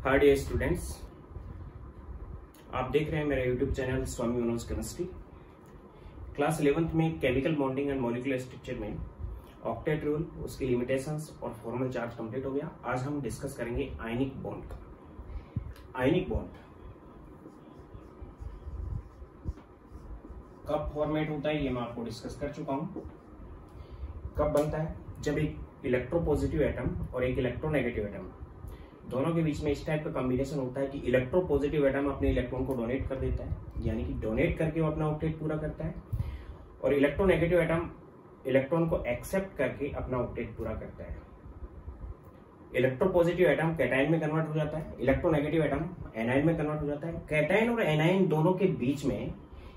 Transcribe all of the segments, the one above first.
Hi dear students, आप देख रहे हैं मेरा यूट्यूब चैनल स्वामी मनोज केमिस्ट्री। क्लास 11th में chemical bonding and molecular structure में ऑक्टेट रूल, उसकी लिमिटेशंस और फॉर्मल चार्ट कंप्लीट हो गया। आज हम डिस्कस करेंगे आयनिक बॉन्ड का। आयनिक बॉन्ड कब फॉर्मेट होता है ये मैं आपको डिस्कस कर चुका हूं। कब बनता है? जब एक इलेक्ट्रोपॉजिटिव एटम और एक इलेक्ट्रोनेगेटिव एटम दोनों के बीच में इस टाइप का कॉम्बिनेशन होता है कि इलेक्ट्रोपॉजिटिव एटम अपने इलेक्ट्रॉन को डोनेट कर देता है, यानी कि डोनेट करके वो अपना ऑक्टेट पूरा करता है, और इलेक्ट्रोनेगेटिव एटम इलेक्ट्रॉन को एक्सेप्ट करके अपना ऑक्टेट पूरा करता है। इलेक्ट्रोपॉजिटिव एटम कैटायन में कन्वर्ट हो जाता है, इलेक्ट्रोनेगेटिव एटम एनायन में कन्वर्ट हो जाता है। कैटायन और एनायन दोनों के बीच में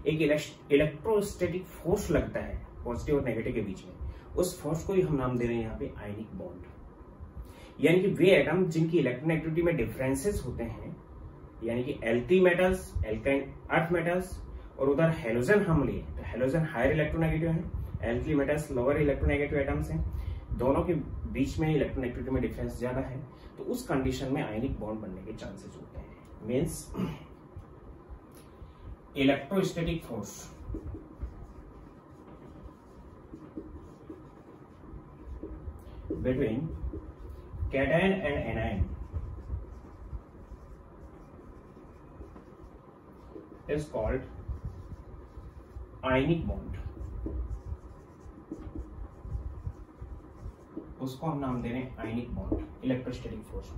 एक इलेक्ट्रोस्टैटिक फोर्स लगता है पॉजिटिव और नेगेटिव के बीच में। उस फोर्स को ही हम नाम दे रहे हैं यहाँ पे आयनिक बॉन्ड। यानी कि वे एटम जिनकी इलेक्ट्रोनेगेटिविटी में डिफरेंसेस होते हैं, यानी कि एल्की मेटल्स, एल्काइन अर्थ मेटल्स, और उधर हेलोजन हम लिए तो हेलोजन हायर इलेक्ट्रोनेगेटिव है, एल्की मेटल्स लोअर इलेक्ट्रोनेगेटिव एटम्स हैं, दोनों के बीच में इलेक्ट्रोनेगेटिविटी में डिफरेंस ज्यादा है, तो उस कंडीशन में आयनिक बॉन्ड बनने के चांसेस होते हैं। Means electrostatic force between cation and anion is called ionic bond। उसको हम नाम दे रहे हैं ionic bond electrostatic force.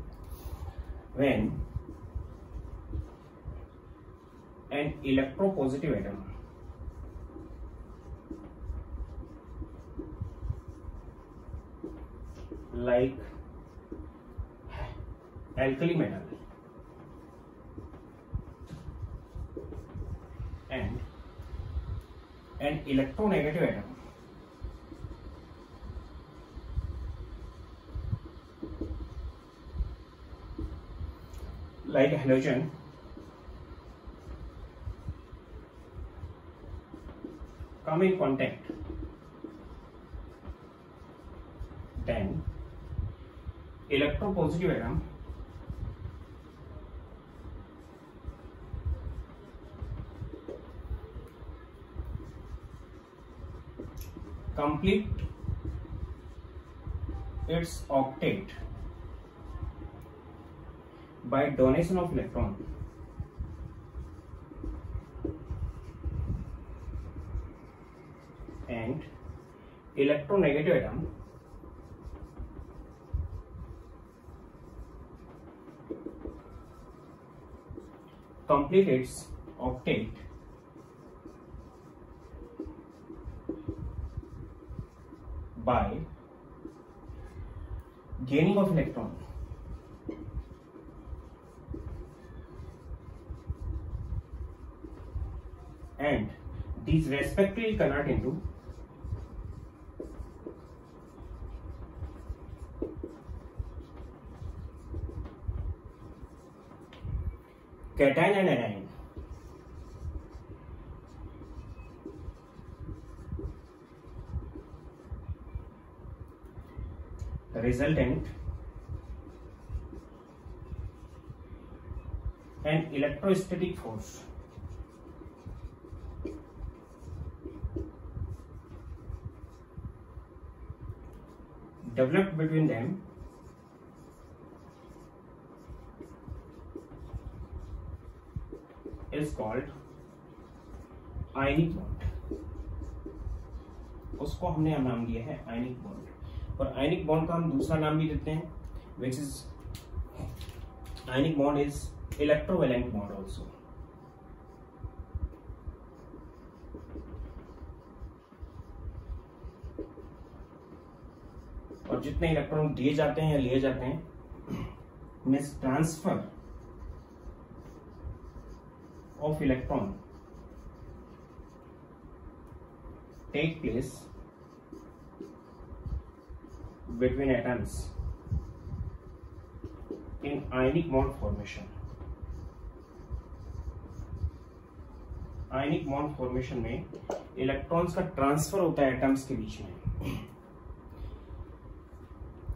when an electropositive atom like alkali metal and an electronegative atom like halogen come in contact, then electropositive atom complete its octet by donation of electron and electronegative atom complete its octet by gaining of electron and these respectively convert into cation and anion। The resultant an electrostatic force developed between them is called ionic bond. उसको हमने नाम दिया है ionic bond. और ionic bond का हम दूसरा नाम भी देते हैं, which is ionic bond is electrovalent bond also. और जितने इलेक्ट्रॉन दिए जाते हैं या लिए जाते हैं, means transfer of electron take place between atoms in ionic bond formation। Ionic bond formation में इलेक्ट्रॉन्स का ट्रांसफर होता है एटम्स के बीच में।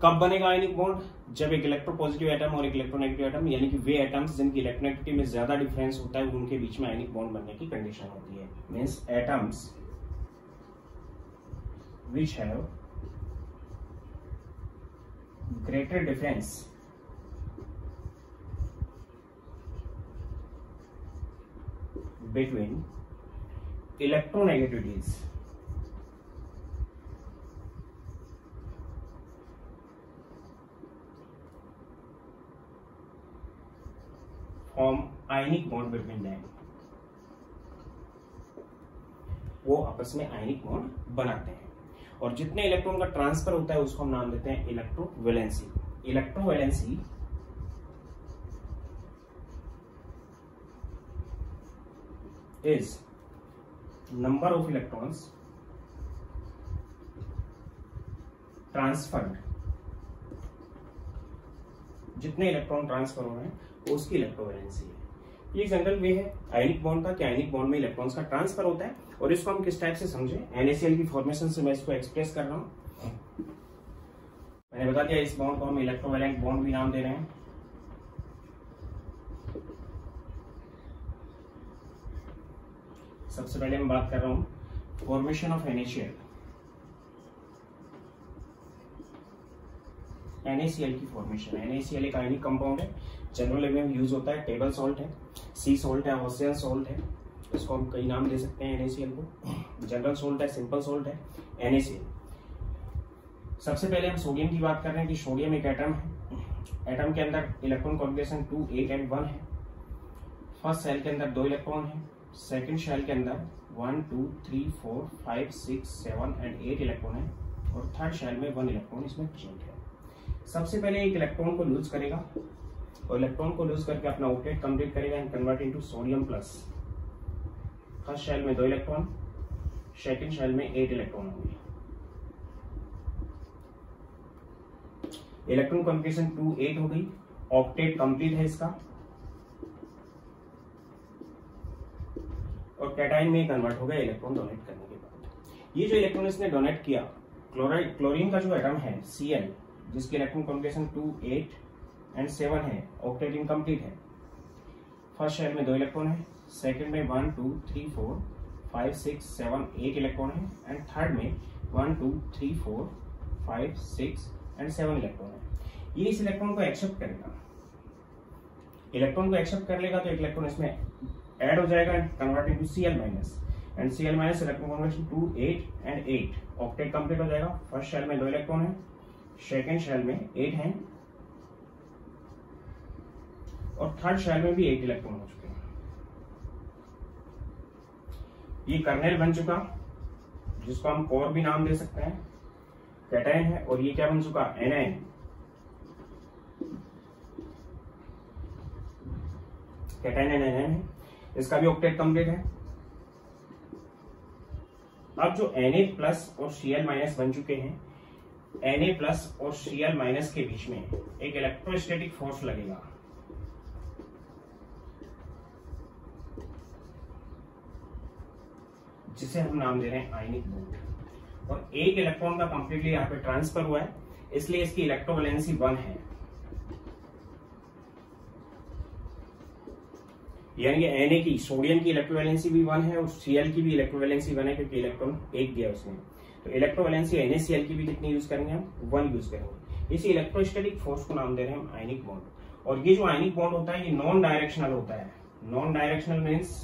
कब बनेगा आयनिक बॉन्ड? जब एक इलेक्ट्रोपॉजिटिव एटम और एक इलेक्ट्रोनेगेटिव एटम, यानी कि वे एटम्स जिनकी इलेक्ट्रोनेगेटिविटी में ज्यादा डिफरेंस होता है, उनके बीच में आयनिक बॉन्ड बनने की कंडीशन होती है। Means atoms which have greater difference between electronegativities form ionic bond between them, वो आपस में आयनिक बॉन्ड बनाते हैं। और जितने इलेक्ट्रॉन का ट्रांसफर होता है उसको हम नाम देते हैं electrovalency. Electrovalency is number of electrons transferred, जितने इलेक्ट्रॉन ट्रांसफर हो रहे हैं उसकी इलेक्ट्रोवैलेंसी है। ये जनरल वे है आयनिक बॉन्ड का कि आयनिक बॉन्ड में इलेक्ट्रॉन्स का ट्रांसफर होता है। और इसको हम किस टाइप से समझे, NaCl की फॉर्मेशन से मैं इसको एक्सप्रेस कर रहा हूं। मैंने बता दिया इस बॉन्ड को हम इलेक्ट्रोवैलेंट बॉन्ड भी नाम दे रहे हैं। सबसे पहले मैं बात कर रहा हूं फॉर्मेशन ऑफ NaCl। NaCl की फॉर्मेशन, NaCl एक आयनिक कंपाउंड है, जनरल में यूज होता है, टेबल सॉल्ट है, सी सॉल्ट है, ऑसियन सॉल्ट है, इसको हम कई नाम दे सकते हैं NaCl को। जनरल सॉल्ट है, सिंपल सॉल्ट है, NaCl। सबसे पहले हम सोडियम की बात कर रहे हैं कि सोडियम एक एटम है। एटम के अंदर इलेक्ट्रॉन कॉन्फिगरेशन 2, 8 एंड 1 है। फर्स्ट शेल के अंदर 2 इलेक्ट्रॉन है, सेकंड शेल के अंदर 1, 2, 3, 4, 5, 6, 7 एंड 8 इलेक्ट्रॉन है, और थर्ड शेल में 1 इलेक्ट्रॉन इसमें प्रेजेंट है। सबसे पहले एक इलेक्ट्रॉन को लूज करेगा और इलेक्ट्रॉन को लूज करके अपना ऑक्टेट कंप्लीट करेगा and convert into sodium plus. First shell में 2 इलेक्ट्रॉन, सेकंड शेल में 8 इलेक्ट्रॉन होंगे। इलेक्ट्रॉन कॉन्फिगरेशन 2, 8 हो गई, ऑक्टेट कंप्लीट है इसका, और कैटायन में कन्वर्ट हो गया इलेक्ट्रॉन डोनेट करने के बाद। ये जो इलेक्ट्रॉन इसने डोनेट किया, क्लोरीन का जो एटम है Cl, जिसकी इलेक्ट्रॉन कॉन्फिगरेशन 2, 8 एंड 7 है, ऑक्टेट इनकम्प्लीट है। फर्स्ट शेल में 2 इलेक्ट्रॉन है, सेकंड में 1, 2, 3, 4, 5, 6, 7, 8 इलेक्ट्रॉन है, एंड थर्ड में 1, 2, 3, 4, 5, 6 एंड 7 इलेक्ट्रॉन है। ये इस इलेक्ट्रॉन को एक्सेप्ट करेगा, इलेक्ट्रॉन को एक्सेप्ट कर लेगा तो एक इलेक्ट्रॉन इसमें ऐड हो जाएगा and convert into Cl minus, and Cl minus electron configuration 2, 8 and 8, octet complete हो जाएगा। फर्स्ट शेल में 2 इलेक्ट्रॉन है, सेकंड शेल में 8 हैं, और थर्ड शेल में भी 8 इलेक्ट्रॉन हो चुके हैं। ये कर्नेल बन चुका, जिसको हम कोर भी नाम दे सकते हैं, कैटायन है। और ये क्या बन चुका, एनायन। कैटायन एंड एनायन है, इसका भी ऑक्टेट कंप्लीट है। अब जो Na प्लस और Cl माइनस बन चुके हैं, Na प्लस और Cl माइनस के बीच में एक इलेक्ट्रोस्टैटिक फोर्स लगेगा, जिसे हम नाम दे रहे हैं आयनिक बॉन्ड। और एक इलेक्ट्रॉन का कंप्लीटली यहाँ पे ट्रांसफर हुआ है, इसलिए इसकी इलेक्ट्रोवैलेंसी 1 है। यानी कि Na की, सोडियम की इलेक्ट्रोवैलेंसी भी 1 है और Cl की भी इलेक्ट्रोवैलेंसी 1 है, क्योंकि इलेक्ट्रॉन एक दिया उसने। तो इलेक्ट्रोवैलेंसी NaCl की भी कितनी यूज करेंगे हम, 1 यूज करेंगे। इसी इलेक्ट्रोस्टैटिक फोर्स को नाम दे रहे हैं हम आयनिक बॉन्ड। और ये जो आयनिक बॉन्ड होता है ये नॉन डायरेक्शनल होता है। Non directional means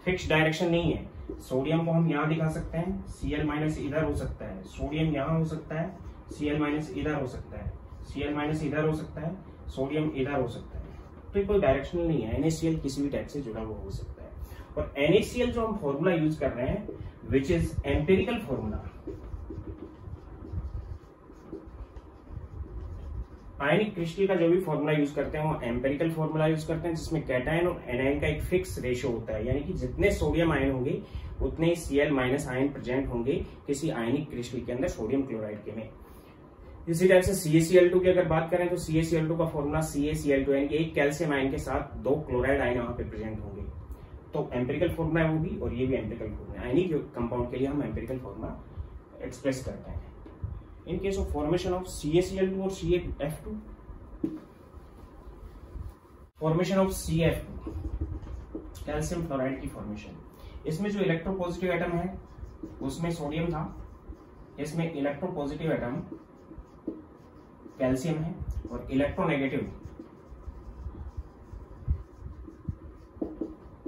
fix direction नहीं है। सोडियम को हम यहाँ दिखा सकते हैं, Cl माइनस इधर हो सकता है, सोडियम यहाँ हो सकता है, Cl माइनस इधर हो सकता है, Cl माइनस इधर हो सकता है, सोडियम इधर हो सकता है। तो ये कोई डायरेक्शनल नहीं है। NaCl किसी भी टाइप से जुड़ा हुआ हो सकता है। और NaCl जो हम फॉर्मूला यूज कर रहे हैं, which is empirical formula, ionic crystal का जो भी फॉर्मूला यूज करते हैं वो एम्पिरिकल फॉर्मूला यूज करते हैं, जिसमें कैटायन और एनायन का एक फिक्स रेशियो होता है। यानी कि जितने सोडियम आयन होंगे उतने Cl माइनस आयन प्रेजेंट होंगे किसी आयनिक क्रिस्टल के अंदर, सोडियम क्लोराइड के में। इसी टाइप से CaCl2 की अगर बात करें तो CaCl2 का फॉर्मूला CaCl2, यानी कि एक कैल्शियम आयन के साथ 2 क्लोराइड आयन वहां पे प्रेजेंट होंगे। तो एम्पिरिकल फॉर्मूला है वो भी, और ये भी एम्पिरिकल फॉर्मूला है। आयनिक कंपाउंड के लिए हम एम्पिरिकल फॉर्मूला एक्सप्रेस करते हैं। In case of formation of CaCl2 और CaF2, formation of CaF2 calcium fluoride की फॉर्मेशन, इसमें जो इलेक्ट्रोपॉजिटिव एटम है उसमें सोडियम था, इसमें इलेक्ट्रोपॉजिटिव एटम कैल्शियम है और इलेक्ट्रोनेगेटिव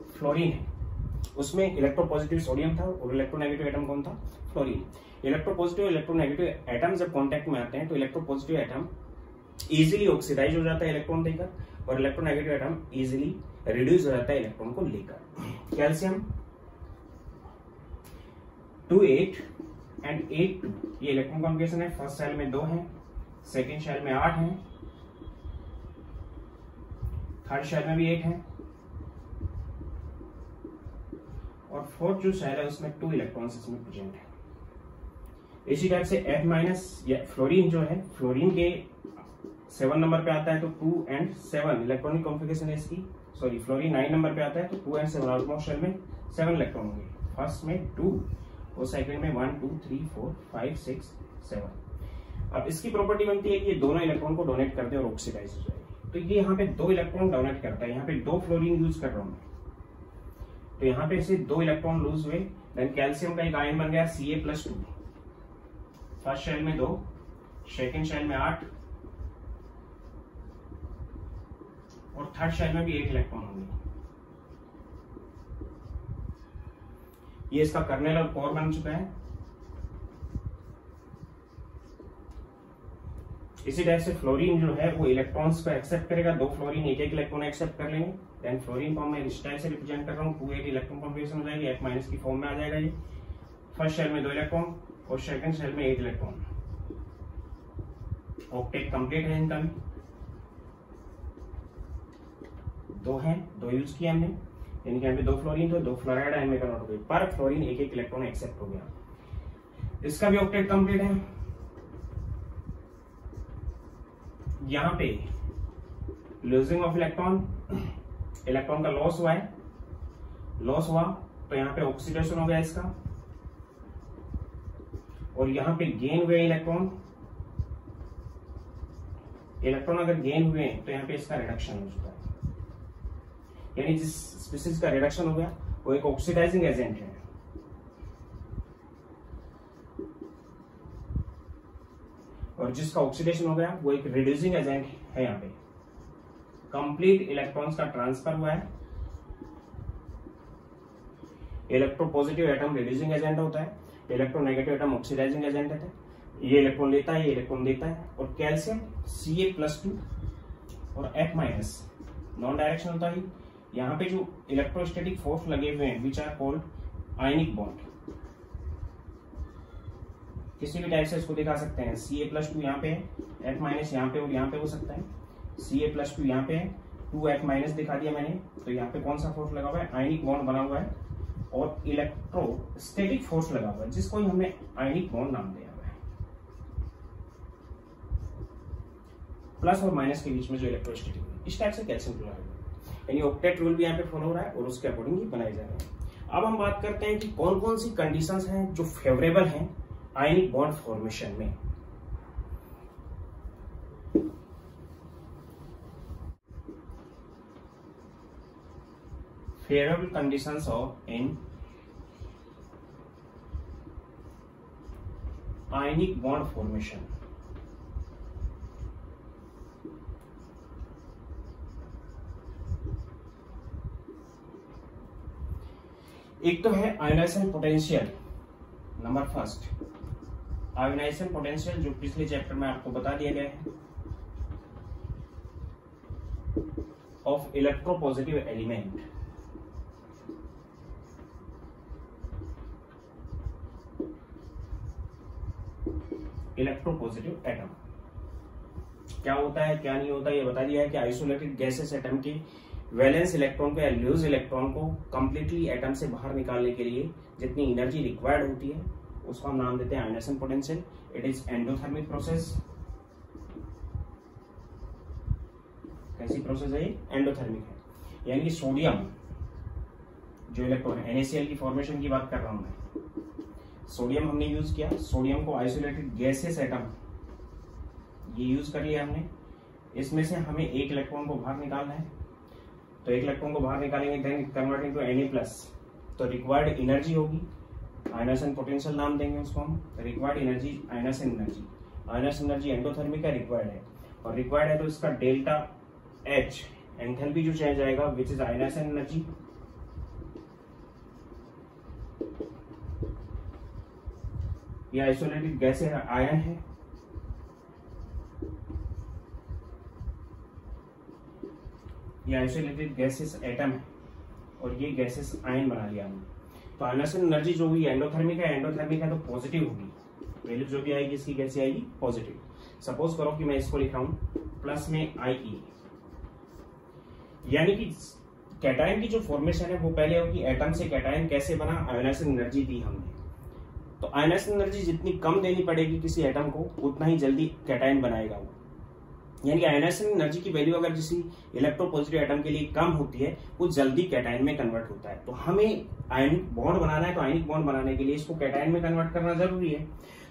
फ्लोरीन है। उसमें इलेक्ट्रोपॉजिटिव सोडियम था और इलेक्ट्रोनेगेटिव एटम कौन था? फ्लोरीन। इलेक्ट्रोपॉजिटिव इलेक्ट्रोनेगेटिव एटम जब कांटेक्ट में आते हैं तो इलेक्ट्रोपॉजिटिव एटम इजीली ऑक्सीडाइज हो जाता है इलेक्ट्रॉन देकर और इलेक्ट्रोनेगेटिव एटम इजीली रिड्यूस हो जाता है इलेक्ट्रॉन को लेकर। कैल्शियम 2 8 एंड 8 2 ये इलेक्ट्रॉन कॉन्फिगरेशन है। फर्स्ट शेल में 2 है, सेकेंड शेल में 8 है, थर्ड शेल में भी 8 है और फोर्थ जो शेल है उसमें 2 इलेक्ट्रॉन्स इसमें प्रेजेंट है। इसी टाइप से F माइनस या फ्लोरीन जो है, फ्लोरीन के 7 नंबर पे आता है तो 2 and 7 इलेक्ट्रॉनिक कॉन्फिगरेशन है इसकी। सॉरी, फ्लोरीन 9 नंबर पे आता है तो 2 and 7 ऑलमोस्ट शेल में 7 इलेक्ट्रॉन होंगे। फर्स्ट में 2 और सेकंड में 1 2 3 4 5 6 7। अब इसकी प्रॉपर्टी बनती है कि ये दोनों इलेक्ट्रॉन को डोनेट कर दे और ऑक्सीडाइज हो जाए। तो ये यहाँ पे 2 इलेक्ट्रॉन डोनेट करता है, यहाँ पे 2 फ्लोरीन यूज कर रहा हूं मैं, तो यहाँ पे से 2 इलेक्ट्रॉन लूज हुए। देन कैल्शियम का एक आयन बन गया Ca+2। फर्स्ट शेल में 2, सेकेंड शेल में 8 और थर्ड शेल में भी 8 इलेक्ट्रॉन होंगे। ये इसका कर्नेल और कोर बन चुका है। इसी टाइप से फ्लोरीन जो है वो इलेक्ट्रॉन्स को एक्सेप्ट करेगा, 2 फ्लोरीन एक इलेक्ट्रॉन एक्सेप्ट कर लेंगे। देन फ्लोरीन फॉर्म में इस टाइप से रिप्रेजेंट कर रहा हूँ, 2 8 इलेक्ट्रॉन कॉन्फिगरेशन हो जाएगी, F माइनस की फॉर्म में आ जाएगा ये। फर्स्ट शेल में 2 इलेक्ट्रॉन और सेकंड शेल में 8 इलेक्ट्रॉन। ऑक्टेट कंप्लीट है इनका भी, 2 है, 2 यूज किया हमने, यानी कि यहाँ पे 2 फ्लोरीन तो 2 फ्लोराइड आयन में कन्वर्ट हो गई, पर फ्लोरीन एक इलेक्ट्रॉन एक्सेप्ट हो गया। इसका भी ऑक्टेट कंप्लीट है। यहाँ पे लूजिंग ऑफ इलेक्ट्रॉन, इलेक्ट्रॉन का लॉस हुआ है, लॉस हुआ तो यहाँ पे ऑक्सीडेशन हो गया इसका, और यहाँ पे गेन हुए इलेक्ट्रॉन। इलेक्ट्रॉन अगर गेन हुए तो यहाँ पे इसका रिडक्शन हो चुका है, यानी जिस स्पीसीज का रिडक्शन हो गया वो एक ऑक्सीडाइजिंग एजेंट है। और जिसका ऑक्सीडेशन हो गया वो एक रिड्यूसिंग एजेंट है। यहाँ पे कंप्लीट इलेक्ट्रॉन्स का ट्रांसफर हुआ है। इलेक्ट्रोपॉजिटिव एटम रिड्यूसिंग एजेंट होता है, इलेक्ट्रोनेगेटिव एटम ऑक्सीडाइजिंग एजेंट है। ये इलेक्ट्रॉन लेता है, ये इलेक्ट्रॉन देता है। और कैल्शियम Ca+2 और F माइनस नॉन डायरेक्शन होता है। यहाँ पे जो इलेक्ट्रोस्टैटिक फोर्स लगे हुए हैं which are called ionic bond, किसी भी टाइप से इसको दिखा सकते हैं। Ca+2 यहाँ पे है, F माइनस यहाँ पे और यहाँ पे हो सकता है। Ca+2 यहाँ पे है, 2F माइनस दिखा दिया मैंने, तो यहाँ पे कौन सा फोर्स लगा हुआ है? आयनिक बॉन्ड बना हुआ है और इलेक्ट्रोस्टैटिक फोर्स लगा हुआ है जिसको हमने आयनिक बॉन्ड नाम दिया हुआ है। प्लस और माइनस के बीच में जो इलेक्ट्रोस्टैटिक, इस टाइप से कैल्शियम क्लोराइड, यानी ऑक्टेट रूल भी यहाँ पे फॉलो हो रहा है और उसके अकॉर्डिंग ही बनाए जा रहे हैं। अब हम बात करते हैं कि कौन कौन सी कंडीशंस हैं जो फेवरेबल हैं आयनिक बॉन्ड फॉर्मेशन में। Favourable conditions of in ionic bond formation. एक तो है ionization potential. Number first, ionization potential जो पिछले चैप्टर में आपको बता दिया गया है, of electropositive element. Electropositive atom क्या होता है क्या नहीं होता ये बता दिया है कि आइसोलेटेड गैसेस एटम के वैलेंस इलेक्ट्रॉन को या लूज इलेक्ट्रॉन को कंप्लीटली एटम से बाहर निकालने के लिए जितनी एनर्जी रिक्वायर्ड होती है उसको हम नाम देते हैं ionization potential. It is endothermic process. कैसी प्रोसेस है ये? एंडोथर्मिक है, यानी कि सोडियम जो इलेक्ट्रॉन NaCl की फॉर्मेशन की बात कर रहा हूं मैं, सोडियम हमने यूज किया, सोडियम को आइसोलेटेड गैसेस एटम ये यूज कर लिया हमने। इसमें से हमें एक इलेक्ट्रॉन को बाहर निकालना है, तो एक इलेक्ट्रॉन को बाहर निकालेंगे, देन कन्वर्टिंग टू Na+, तो रिक्वायर्ड एनर्जी होगी, आयनाइजेशन पोटेंशियल नाम देंगे उसको हम, required energy ionization energy. Ionization energy endothermic का रिक्वायर्ड है, और रिक्वायर्ड है तो इसका डेल्टा H एंथैल्पी जो चेंज आएगा विच इज आयनाइजेशन एनर्जी। ये आइसोलेटेड गैस आयन है, ये आइसोलेटेड गैसेस एटम है, और ये गैसेस आयन बना लिया हमने। तो आयनाइजेशन एनर्जी जो हुई एंडोथर्मिक है तो पॉजिटिव होगी, वैल्यू जो भी आएगी इसकी कैसे आएगी, पॉजिटिव। सपोज करो कि मैं इसको लिख रहा हूं प्लस में IE, यानी कि कैटायन की जो फॉर्मेशन है वो पहले होगी एटम से कैटायन कैसे बना, आयनाइजेशन एनर्जी दी हमने। तो आयनाइजेशन एनर्जी जितनी कम देनी पड़ेगी किसी एटम को उतना ही जल्दी कैटायन बनाएगा वो, यानी कि आयनाइजेशन एनर्जी की वैल्यू अगर किसी इलेक्ट्रोपॉजिटिव एटम के लिए कम होती है वो जल्दी कैटायन में कन्वर्ट होता है। तो हमें आयनिक बॉन्ड बनाना है, तो आयनिक बॉन्ड बनाने के लिए इसको कैटायन में कन्वर्ट करना जरूरी है।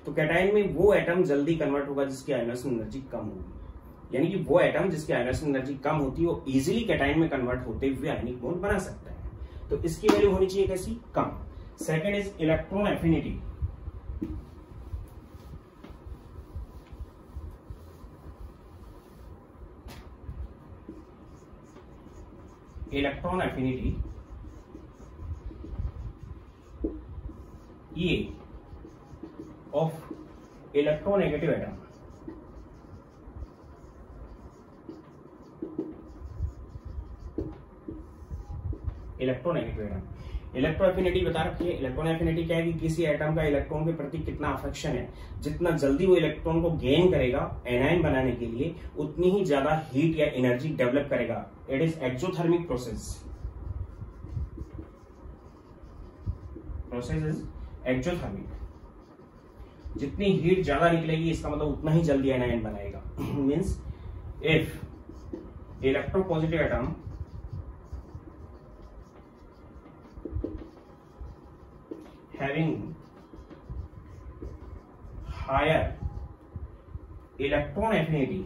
तो कैटायन में वो एटम जल्दी कन्वर्ट होगा जिसकी आयनाइजेशन एनर्जी कम होगी, यानी कि वो एटम जिसकी आयनाइजेशन एनर्जी कम होती है वो इजिली कैटायन में कन्वर्ट होते हुए आयनिक बॉन्ड बना सकता है। तो इसकी वैल्यू होनी चाहिए कैसी, कम। Second is electron affinity. Electron affinity ये of electronegative atom, electronegative atom. Electro affinity बता रखी है। इलेक्ट्रॉन एफिनिटी क्या है कि किसी एटम का इलेक्ट्रॉन के प्रति कितना अफेक्शन है, जितना जल्दी वो इलेक्ट्रॉन को गेन करेगा एनायन बनाने के लिए उतनी ही ज्यादा हीट या एनर्जी डेवलप करेगा। It is exothermic process, process is exothermic. जितनी हीट ज्यादा निकलेगी इसका मतलब उतना ही जल्दी एनायन बनाएगा। Means if electropositive atom having higher electron affinity,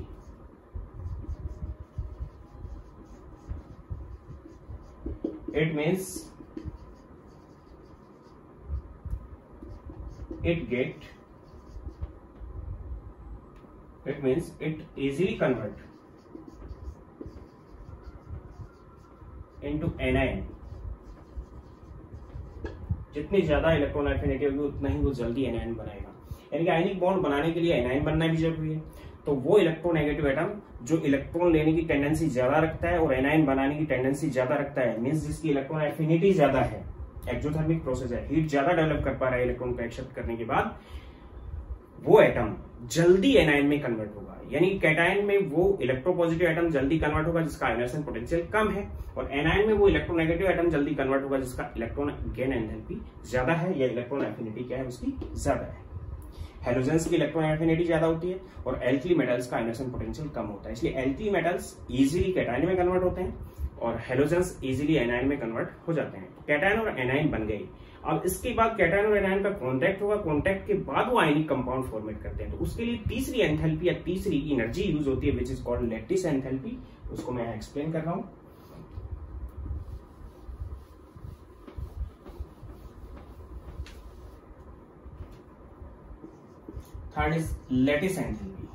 it means it easily convert into anion। जितनी ज्यादा इलेक्ट्रॉन एफिनिटी होगी उतना ही वो जल्दी एनायन बनाएगा, यानी कि आयनिक बॉन्ड बनाने के लिए एनायन बनना भी जरूरी है। तो वो इलेक्ट्रोनेगेटिव एटम जो इलेक्ट्रॉन लेने की टेंडेंसी ज्यादा रखता है और एनायन बनाने की टेंडेंसी ज्यादा रखता है, मींस जिसकी इलेक्ट्रॉन एफिनिटी ज्यादा है, एक्सोथर्मिक प्रोसेस है, हीट ज्यादा डेवलप कर पा रहा है इलेक्ट्रॉन को एक्सेप्ट करने के बाद, वो एटम जल्दी एनायन में कन्वर्ट होगा। यानी कैटायन में वो इलेक्ट्रोपॉजिटिव एटम जल्दी कन्वर्ट होगा जिसका आयनाइजेशन पोटेंशियल कम है, और एनायन में वो इलेक्ट्रोनेगेटिव एटम जल्दी कन्वर्ट होगा जिसका इलेक्ट्रॉन गेन एंथैल्पी ज्यादा है, या इलेक्ट्रॉन एफिनिटी क्या है उसकी ज्यादा है। हेलोजेंस की इलेक्ट्रॉन एफिनिटी ज्यादा होती है और एल्कली मेटल्स का आयनाइजेशन पोटेंशियल कम होता है, इसलिए एल्कली मेटल्स इजीली कैटायन में कन्वर्ट होते हैं और हेलोजेंस इजीली एनायन में कन्वर्ट हो जाते हैं। कैटायन और एनायन बन गए। अब इसके बाद कैटायन और एनायन का कांटेक्ट होगा, कांटेक्ट के बाद वो आयनिक कंपाउंड फॉर्मेट करते हैं। तो उसके लिए तीसरी एंथैल्पी या तीसरी एनर्जी यूज होती है which is called lattice enthalpy. उसको मैं एक्सप्लेन कर रहा हूं। Third is lattice enthalpy.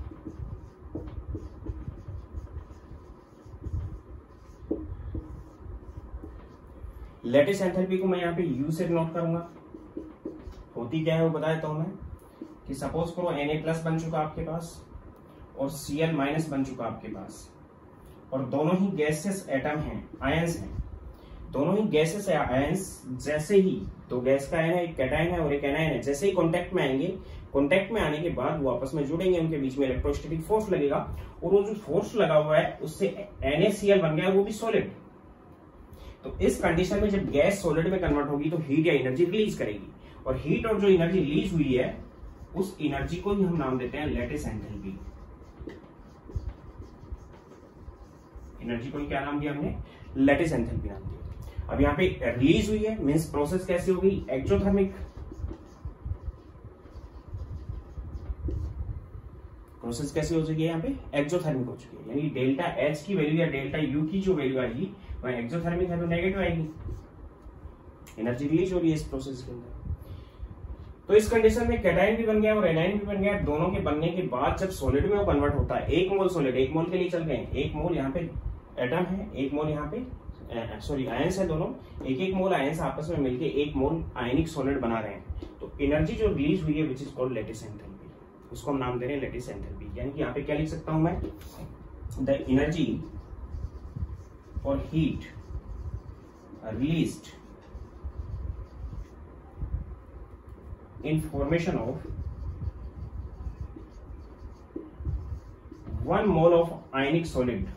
Lattice enthalpy को मैं यहाँ पे यू से नोट करूंगा। होती क्या है वो बता देता हूं मैं, कि सपोज करो Na+ बन चुका आपके पास और Cl- बन चुका आपके पास, और दोनों ही गैसेस एटम हैं, आयंस हैं। दोनों ही गैसेस आयंस जैसे ही, तो गैस का आयन है, एक कैटायन है और एक एनायन है, जैसे ही कॉन्टेक्ट में आएंगे, कॉन्टेक्ट में आने के बाद वो आपस में जुड़ेंगे, उनके बीच में इलेक्ट्रोस्टैटिक फोर्स लगेगा, और वो जो फोर्स लगा हुआ है उससे NaCl बन गया, वो भी सॉलिड। तो इस कंडीशन में जब गैस सॉलिड में कन्वर्ट होगी तो हीट या एनर्जी रिलीज करेगी, और हीट और जो एनर्जी रिलीज हुई है उस एनर्जी को ही हम नाम देते हैं लैटिस एंथैल्पी। एनर्जी को ही क्या नाम दिया हमने, लैटिस एंथैल्पी नाम दिया। अब यहाँ पे रिलीज हुई है मींस प्रोसेस कैसी होगी, एक्सोथर्मिक। प्रोसेस कैसी हो चुकी है यहाँ पे, एक्सोथर्मिक हो चुकी है, यानी डेल्टा एच की वैल्यू या डेल्टा यू की जो वैल्यू आएगी वह एक्सोथर्मिक है तो नेगेटिव आएगी, एनर्जी रिलीज हो रही है इस प्रोसेस के अंदर। तो इस कंडीशन में कैटायन भी बन गया और एनायन भी बन गया। दोनों के बनने के बाद जब सॉलिड में वो कन्वर्ट होता है, एक मोल सॉलिड, एक मोल के लिए चल गए, एक मोल यहाँ पे एटम है, एक मोल यहाँ पे सॉरी आयंस है, दोनों एक एक मोल आयंस आपस में मिलके एक मोल आयनिक सॉलिड बना रहे हैं। तो एनर्जी जो रिलीज हुई है which is called lattice enthalpy, उसको हम नाम दे रहे हैं लैटिस एंथैल्पी। यानी कि यहाँ पे क्या लिख सकता हूं मैं, द एनर्जी और heat released in formation of 1 mole of ionic solid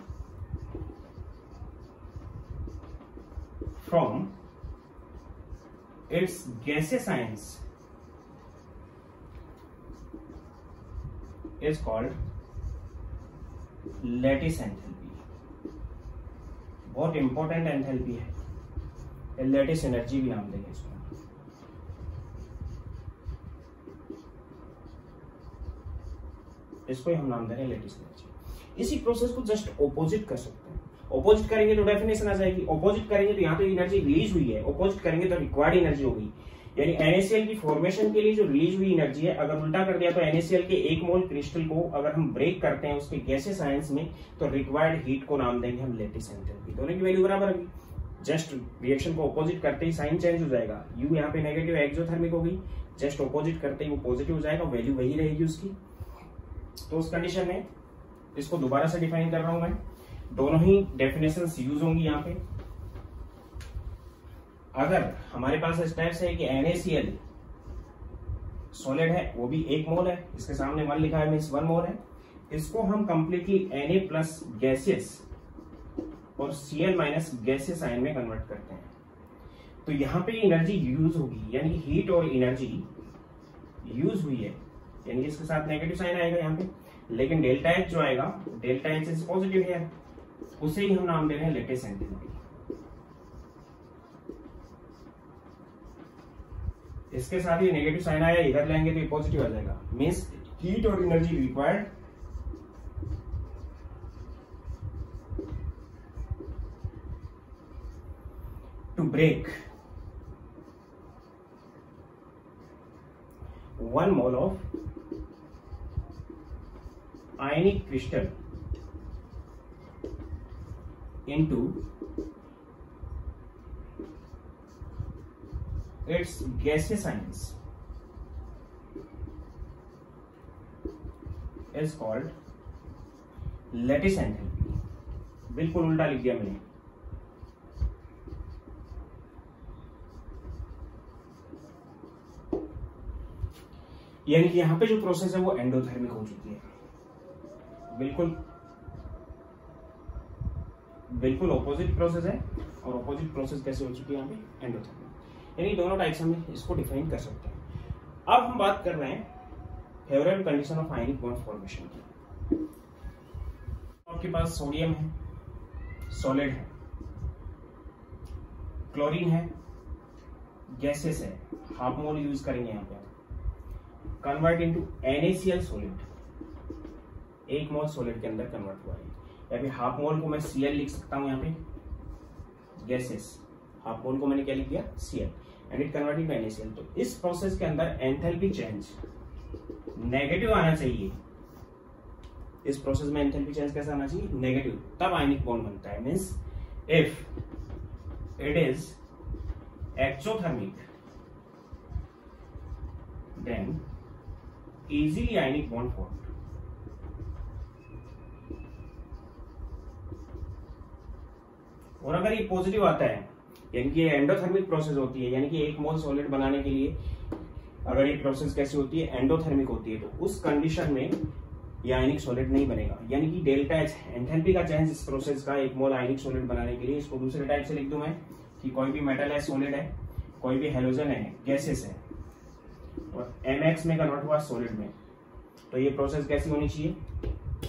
from its gaseous ions is called lattice enthalpy। बहुत इंपॉर्टेंट एंथैल्पी है, लैटिस एनर्जी भी नाम देंगे इसको। इसको हम नाम दे रहे हैं लैटिस एनर्जी। इसी प्रोसेस को जस्ट ऑपोजिट कर सकते हैं। ऑपोजिट करेंगे तो डेफिनेशन आ जाएगी, ऑपोजिट करेंगे तो यहाँ पे एनर्जी रिलीज हुई है, ऑपोजिट करेंगे तो रिक्वायर्ड एनर्जी होगी। यानी NaCl की फॉर्मेशन के लिए जो रिलीज हुई एनर्जी है, अगर उल्टा कर दिया तो NaCl के एक मोल क्रिस्टल को अगर हम ब्रेक करते हैं उसके गैसेस आयंस में, तो रिक्वायर्ड हीट को नाम देंगे हम लैटिस एंथैल्पी। दोनों की वैल्यू बराबर होगी, जस्ट रिएक्शन को ऑपोजिट करते ही साइन चेंज हो जाएगा, यू यहाँ पे नेगेटिव एक्सोथर्मिक होगी, जस्ट ऑपोजिट करते ही वो पॉजिटिव हो जाएगा, वैल्यू वही रहेगी उसकी। तो उस कंडीशन में इसको दोबारा से डिफाइन कर रहा हूं मैं, दोनों ही डेफिनेशंस यूज होंगी यहाँ पे। अगर हमारे पास इस टाइप से है कि NaCl सॉलिड है, वो भी एक मोल है, इसके सामने 1 लिखा है, मींस 1 मोल है, इसको हम कंप्लीटली Na प्लस गैसियस और Cl माइनस गैसियस आयन में कन्वर्ट करते हैं। तो यहाँ पे एनर्जी यूज होगी, यानी हीट और एनर्जी यूज हुई है, यानी इसके साथ नेगेटिव साइन आएगा यहाँ पे, लेकिन डेल्टा एच जो आएगा, डेल्टा एच इज पॉजिटिव है, उसे ही हम नाम दे रहे हैं लैटिस एंथैल्पी। इसके साथ ही नेगेटिव साइन आया, इधर लेंगे तो ये पॉजिटिव आ जाएगा, मींस हीट और energy required to break 1 mole of ionic crystal into its gaseous ions is called lattice enthalpy। बिल्कुल उल्टा लिख दिया मैंने। यानी कि यहां पे जो प्रोसेस है वो एंडोथर्मिक हो चुकी है, बिल्कुल ऑपोजिट प्रोसेस है। और ऑपोजिट प्रोसेस कैसे हो चुकी है यहाँ पे, एंडोथर्मिक। यानी दोनों टाइप्स हम इसको डिफाइन कर सकते हैं। अब हम बात कर रहे हैं favourable condition of ionic bond formation की। आपके पास सोडियम है, सॉलिड है, क्लोरीन है, गैसेस है, हाफ मोल यूज करेंगे यहाँ पे, कन्वर्ट इनटू NaCl सॉलिड, एक मोल सॉलिड के अंदर कन्वर्ट हुआ है, या फिर हाफ मोल को मैं Cl लिख सकता हूं यहाँ पे, गैसेस, हाफ मोल को मैंने क्या लिख दिया Cl, and it convert into NaCl। तो इस प्रोसेस के अंदर एंथैल्पी चेंज नेगेटिव आना चाहिए। इस प्रोसेस में एंथैल्पी चेंज कैसा आना चाहिए, नेगेटिव, तब आयनिक बॉन्ड बनता है। Means if it is exothermic then easily ionic bond formed। और अगर ये पॉजिटिव आता है, यानी कि एंडोथर्मिक प्रोसेस होती है, यानी कि एक मोल सॉलिड बनाने के लिए अगर ये प्रोसेस कैसी होती है, एंडोथर्मिक होती है, तो उस कंडीशन में ये आयनिक सॉलिड नहीं बनेगा। यानी कि डेल्टा एच एंथैल्पी का चेंज इस प्रोसेस का, एक मोल आयनिक सॉलिड बनाने के लिए। इसको दूसरे टाइप से लिख दूं मैं कि कोई भी मेटल है सॉलिड है, कोई भी हेलोजन है गैसेस है, और MX में कन्वर्ट हुआ सॉलिड में, तो ये प्रोसेस कैसी होनी चाहिए,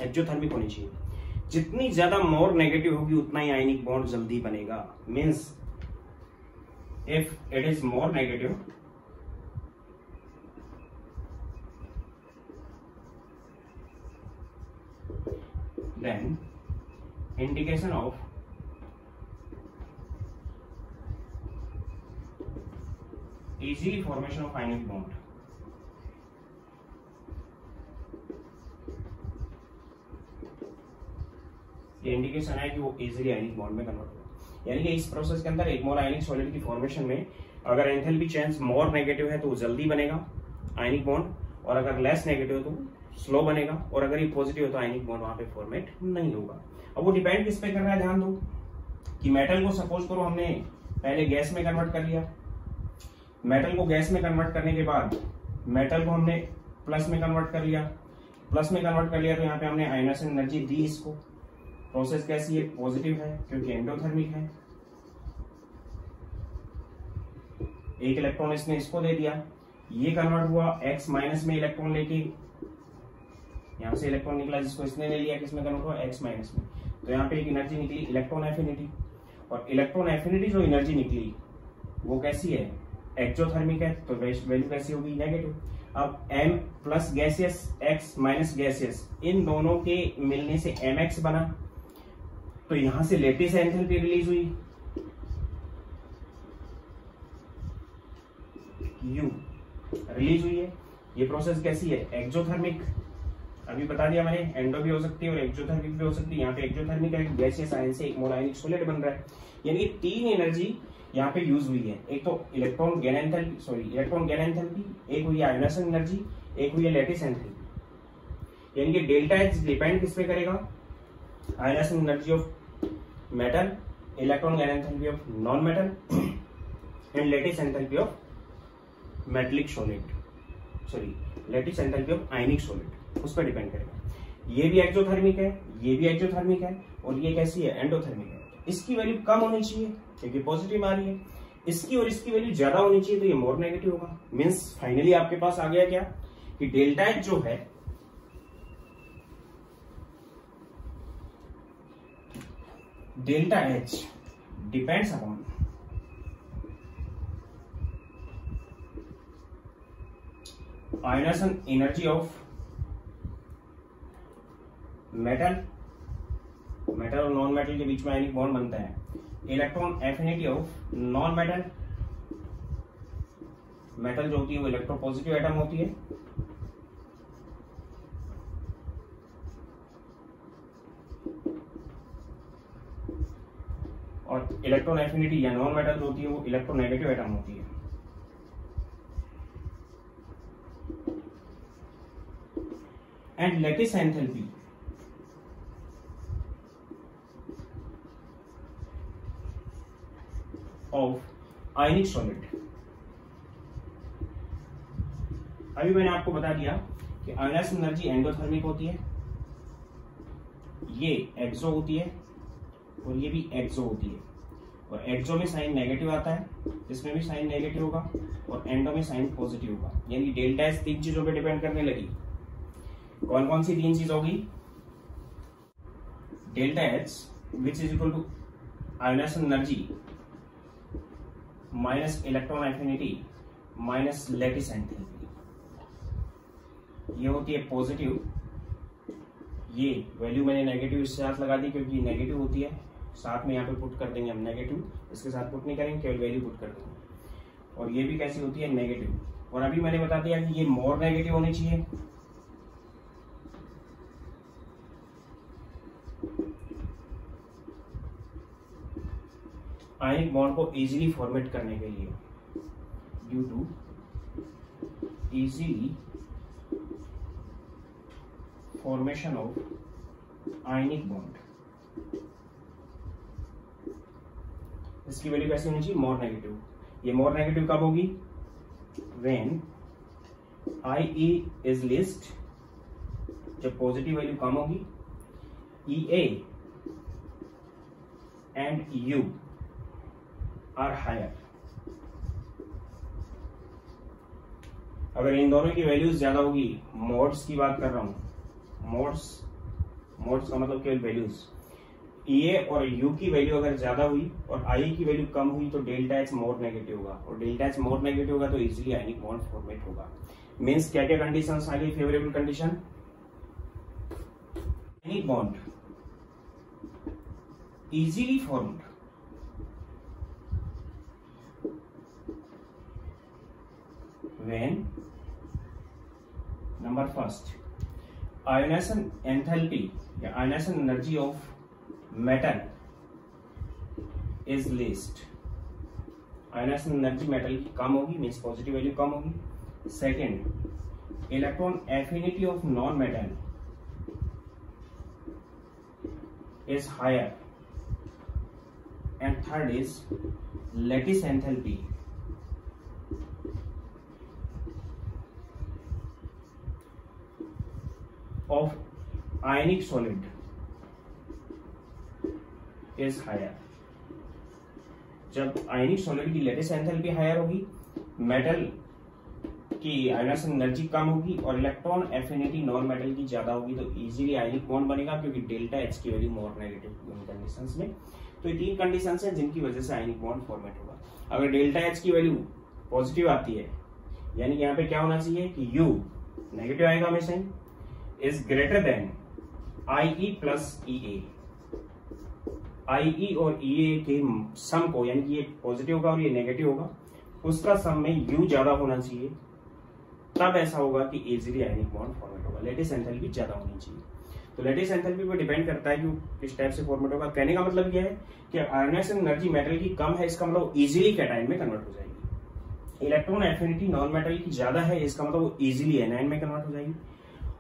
एक्सोथर्मिक होनी चाहिए। जितनी ज्यादा मोर नेगेटिव होगी उतना ही आयनिक बॉन्ड जल्दी बनेगा। Means if it is more negative then indication of easily formation of ionic bond. ये इंडिकेशन है कि वो इजीली आयनिक बॉन्ड में कन्वर्ट होगा। यानी कि इस प्रोसेस के अंदर एक मोर आयनिक सॉलिड की फॉर्मेशन में अगर एंथैल्पी चेंज मोर नेगेटिव है तो जल्दी बनेगा आयनिक बॉन्ड, और अगर लेस नेगेटिव है तो स्लो बनेगा, और अगर ये पॉजिटिव है तो आयनिक बॉन्ड वहां पे फॉर्मेट नहीं होगा। अब वो डिपेंड किस पे कर रहा है, ध्यान दो कि मेटल को सपोज करो हमने पहले गैस में कन्वर्ट कर लिया, मेटल को गैस में कन्वर्ट करने के बाद मेटल को हमने प्लस में कन्वर्ट कर लिया, प्लस में कन्वर्ट कर लिया तो यहाँ पे हमने आयनाइजेशन एनर्जी दी इसको। प्रोसेस कैसी है, पॉजिटिव है क्योंकि एंडोथर्मिक है। एक इलेक्ट्रॉन इसने इसको दे दिया, ये कन्वर्ट हुआ x माइनस में इलेक्ट्रॉन लेके, यहां से इलेक्ट्रॉन निकला जिसको इसने ले लिया, किसमें कन्वर्ट हुआ x माइनस में, तो यहाँ पे एक एनर्जी निकली इलेक्ट्रॉन एफिनिटी, और इलेक्ट्रॉन एफिनिटी जो एनर्जी निकली वो कैसी है, एक्सोथर्मिक है, तो वैल्यू कैसी होगी, नेगेटिव। अब m plus gaseous x minus gaseous, इन दोनों के मिलने से mx बना, तो यहां से लेटिस एंथैल्पी रिलीज हुई U रिलीज हुई है। ये प्रोसेस कैसी है, एक्सोथर्मिक। अभी बता दिया मैंने, एंडो भी हो सकती है और एक्सोथर्मिक भी हो सकती है। यहाँ पे एक्सोथर्मिक है, गैसियस आयन से एक मोर आयनिक सॉलिड बन रहा है, यानी कि तीन एनर्जी यहाँ पे यूज हुई है। एक तो इलेक्ट्रॉन गेन एंथैल्पी, एक हुई आयनाइजेशन एनर्जी, एक हुई लैटिस एंथैल्पी। यानी कि डेल्टा एच डिपेंड किस पे करेगा, ionization energy of metal, electron gain enthalpy of non metal and lattice enthalpy of metallic solid, lattice enthalpy of ionic solid, उस पर डिपेंड करेगा। ये भी एक्सोथर्मिक है, ये भी एक्सोथर्मिक है, और ये कैसी है, एंडोथर्मिक है। इसकी वैल्यू कम होनी चाहिए क्योंकि पॉजिटिव आ रही है, इसकी और इसकी वैल्यू ज्यादा होनी चाहिए तो ये मोर नेगेटिव होगा। मींस फाइनली आपके पास आ गया क्या कि डेल्टा एच जो है delta H depends upon ionisation energy of metal और नॉन मेटल के बीच में आयनिक बॉन्ड बनता है, electron affinity of non metal जो होती है वो इलेक्ट्रोपॉजिटिव एटम होती है, और इलेक्ट्रॉन एफिनिटी या नॉन मेटल जो होती है वो इलेक्ट्रोनेगेटिव एटम होती है। And lattice enthalpy of ionic solid. अभी मैंने आपको बता दिया कि आयनाइजेशन एनर्जी एंडोथर्मिक होती है, ये एक्सो होती है और ये भी एक्सो होती है, और एक्सो में साइन नेगेटिव आता है, इसमें भी साइन नेगेटिव होगा, और एंडो में साइन पॉजिटिव होगा। यानी डेल्टा एच तीन चीजों पे डिपेंड करने लगी। कौन कौन सी तीन चीज होगी, delta H which is equal to ionization energy minus electron affinity minus lattice enthalpy, ये होती है पॉजिटिव। ये वैल्यू मैंने नेगेटिव इसके साथ लगा दी क्योंकि नेगेटिव होती है, साथ में यहाँ पे पुट कर देंगे हम नेगेटिव, इसके साथ पुट नहीं करेंगे, केवल वैल्यू पुट कर देंगे। और ये भी कैसी होती है, नेगेटिव। और अभी मैंने बता दिया कि ये मोर नेगेटिव होनी चाहिए, आयनिक बॉन्ड को इजीली फॉर्मेट करने के लिए, due to easily formation of ionic bond. इसकी वैल्यू कैसी होनी चाहिए, मोर नेगेटिव। ये मोर नेगेटिव कब होगी, व्हेन IE इज लिस्ट, जब पॉजिटिव वैल्यू कम होगी, EA and U are higher. अगर इन दोनों की वैल्यूज ज्यादा होगी, मोड्स की बात कर रहा हूं, मोड्स का मतलब केवल वैल्यूज, EA और U की वैल्यू अगर ज्यादा हुई और I की वैल्यू कम हुई तो डेल्टा एच मोर नेगेटिव होगा, और डेल्टा एच मोर नेगेटिव होगा तो इजीली आयनिक बॉन्ड फॉर्मेट होगा। मींस क्या क्या कंडीशंस आ गई, favourable condition, ionic bond easily formed when number first ionization enthalpy या ionization energy of metal is least. ionization energy metal की कम होगी, मीन्स पॉजिटिव वैल्यू कम होगी. Second, electron affinity of non metal is higher, and third is lattice enthalpy of ionic solid is higher. जब आयनिक solid की lettuce enthalpy higher होगी, metal की ionization energy कम होगी और इलेक्ट्रॉन एफिनिटी नॉन मेटल की ज्यादा होगी, तो इजीली आयनिक बॉन्ड बनेगा, क्योंकि डेल्टा एच की वैल्यू मोर नेगेटिव इन कंडीशंस में. तो ये तीन कंडीशंस हैं जिनकी वजह से आयनिक बॉन्ड फॉर्मेट होगा. अगर डेल्टा एच की वैल्यू पॉजिटिव आती है, यानी यहाँ पे क्या होना चाहिए कि यू नेगेटिव आएगा हमेशा, is greater than I plus E A. I और ई ए के सम को, यानी कि ये पॉजिटिव होगा और ये नेगेटिव होगा, उसका सम में यू ज्यादा होना चाहिए, तब ऐसा होगा कि इजीली आयनिक बॉन्ड फॉर्मेट होगा. लेटिस एंथैल्पी ज्यादा होनी चाहिए. तो लेटिस एंथैल्पी पे डिपेंड करता है कि किस टाइप से फॉर्मेट होगा. कहने का मतलब यह है कि आयनाइजेशन एनर्जी मेटल की कम है, इसका मतलब इजीली कैटायन में कन्वर्ट हो जाएगी. इलेक्ट्रॉन एफिनिटी नॉन मेटल की ज्यादा है, इसका मतलब वो इजीली एनायन में कन्वर्ट हो जाएगी.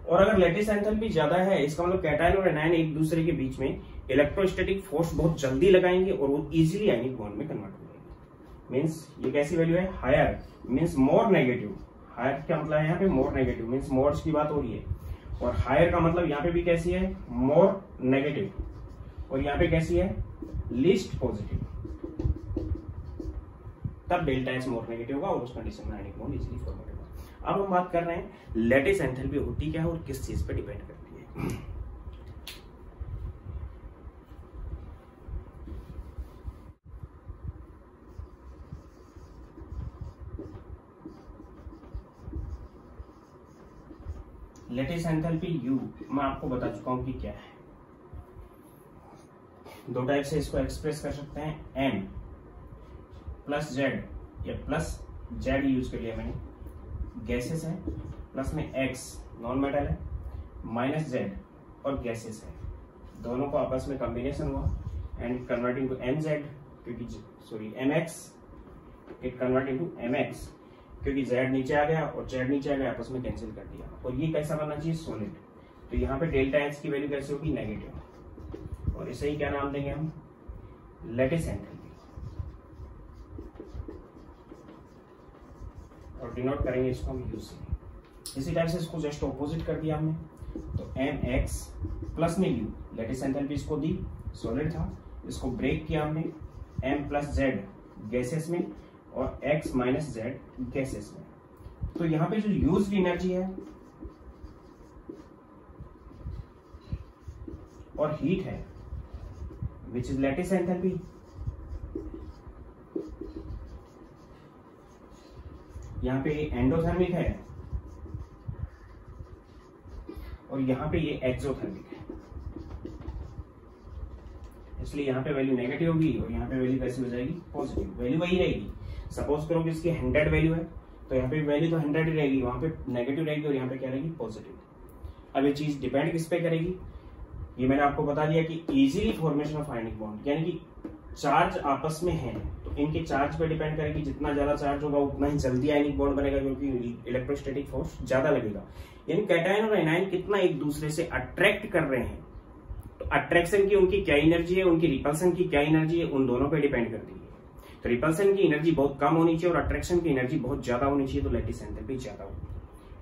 और अगर लेटिस एंथैल्पी ज्यादा है, इसका मतलब कैटायन और एनायन एक दूसरे के बीच में इलेक्ट्रोस्टैटिक फोर्स बहुत जल्दी लगाएंगे और वो इजीली आयनिक बॉन्ड में कन्वर्ट हो जाएगी. मीन्स ये कैसी वैल्यू है? Higher means more negative. Higher क्या मतलब है यहाँ पे? मोर नेगेटिव मीन्स मोड्स की बात हो रही है. और हायर का मतलब यहाँ पे भी कैसी है? More negative. और यहाँ पे कैसी है? Least positive. तब डेल्टा एच मोर नेगेटिव होगा और उस कंडीशन में आयनिक बॉन्ड इजीली फॉर्मेट होगा. अब हम बात कर रहे हैं लेटिस एंथैल्पी होती क्या है और किस चीज पे डिपेंड करती है. लेटिस एंथैल्पी यू मैं आपको बता चुका हूं कि क्या है. दो टाइप से इसको एक्सप्रेस कर सकते हैं. एम प्लस जेड या प्लस जेड यूज कर लिया मैंने, गैसेस है, प्लस में एक्स नॉन मेटल है, माइनस जेड और गैसेस है. दोनों को आपस में कॉम्बिनेशन हुआ and converting to M Z, क्योंकि sorry M X, it convert into M X, क्योंकि जेड नीचे आ गया और जेड नीचे आ गया, आपस में कैंसिल कर दिया. और ये कैसा बनना चाहिए? सॉलिड. तो यहाँ पे डेल्टा एच की वैल्यू कैसे होगी? नेगेटिव. और इसे ही क्या नाम देंगे हम? Lettuce enthalpy. और डिनोट करेंगे इसको हम यू से. इसी टाइप से इसको जस्ट ऑपोजिट कर दिया हमने. तो एम एक्स प्लस में यू, लेटिस एंथैल्पी इसको दी, सॉलिड था, इसको ब्रेक किया हमने एम प्लस जेड गैसेस में और एक्स माइनस जेड गैसेस में. तो यहां पे जो यूज्ड एनर्जी है और हीट है, विच इज लेटिस एंथैल्पी, यहां पे एंडोथर्मिक है और यहां पे ये एक्सोथर्मिक है, इसलिए यहां पे वैल्यू नेगेटिव होगी और यहां पे वैल्यू कैसी हो जाएगी? पॉजिटिव. वैल्यू वही रहेगी. सपोज करो कि इसकी 100 वैल्यू है, तो यहाँ पे वैल्यू तो 100 ही रहेगी, वहां पे नेगेटिव रहेगी और यहाँ पे क्या रहेगी? पॉजिटिव. अब ये चीज डिपेंड किस पे करेगी? ये मैंने आपको बता दिया कि easily formation of ionic bond, यानी कि चार्ज आपस में है तो इनके चार्ज पे डिपेंड करेगी. जितना ज्यादा चार्ज होगा उतना ही जल्दी आयनिक बॉन्ड बनेगा, क्योंकि इलेक्ट्रोस्टैटिक फोर्स ज्यादा लगेगा. यानी कैटायन और एनायन कितना एक दूसरे से अट्रैक्ट कर रहे हैं, तो अट्रैक्शन की उनकी क्या एनर्जी है, उनकी रिपल्सन की क्या एनर्जी है, उन दोनों पे डिपेंड करती है. तो रिपल्सन की एनर्जी बहुत कम होनी चाहिए और अट्रैक्शन की एनर्जी बहुत ज्यादा होनी चाहिए, तो लेटिस एंथैल्पी ज्यादा होगी.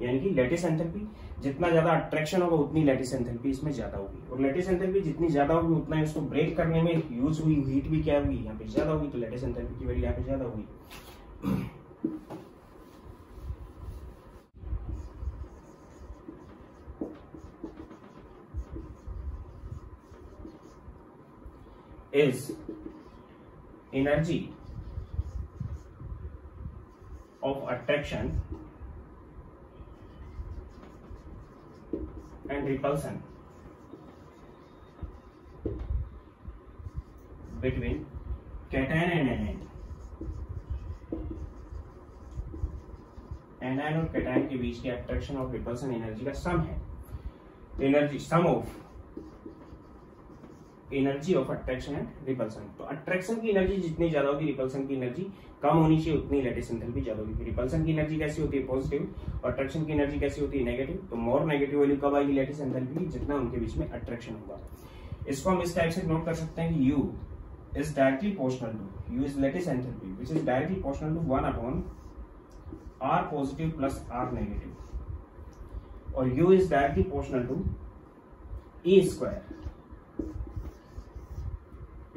यानी कि लेटिस एंथैल्पी जितना ज्यादा अट्रैक्शन होगा उतनी लेटिस एंथैल्पी इसमें ज्यादा होगी. और लेटिस एंथैल्पी जितनी ज्यादा होगी उतना ही उसको ब्रेक करने में यूज हुई हीट भी क्या होगी? यहाँ पे ज्यादा होगी. तो लेटिस एंथैल्पी की वैल्यू यहाँ पे ज्यादा होगी. is energy of attraction and repulsion between cation and anion. Anion और कैटायन के बीच की अट्रैक्शन और रिपल्सन एनर्जी का सम है। Energy sum of energy of attraction and repulsion. तो अट्रैक्शन की एनर्जी जितनी ज्यादा होगी, रिपल्सन की एनर्जी कम होनी चाहिए, उतनी लैटिस एंथैल्पी ज्यादा होगी। रिपल्सन की एनर्जी कैसी होती है? पॉजिटिव, और अट्रैक्शन की एनर्जी कैसी होती है? नेगेटिव। तो मोर नेगेटिव वैल्यू कब आएगी लैटिस एंथैल्पी की? जितना उनके बीच में अट्रैक्शन होगा। इसको हम इस टाइप से नोट कर सकते हैं कि U is directly proportional to, U is lattice enthalpy which is directly proportional to 1 upon R positive plus R negative, और U is directly proportional to E square,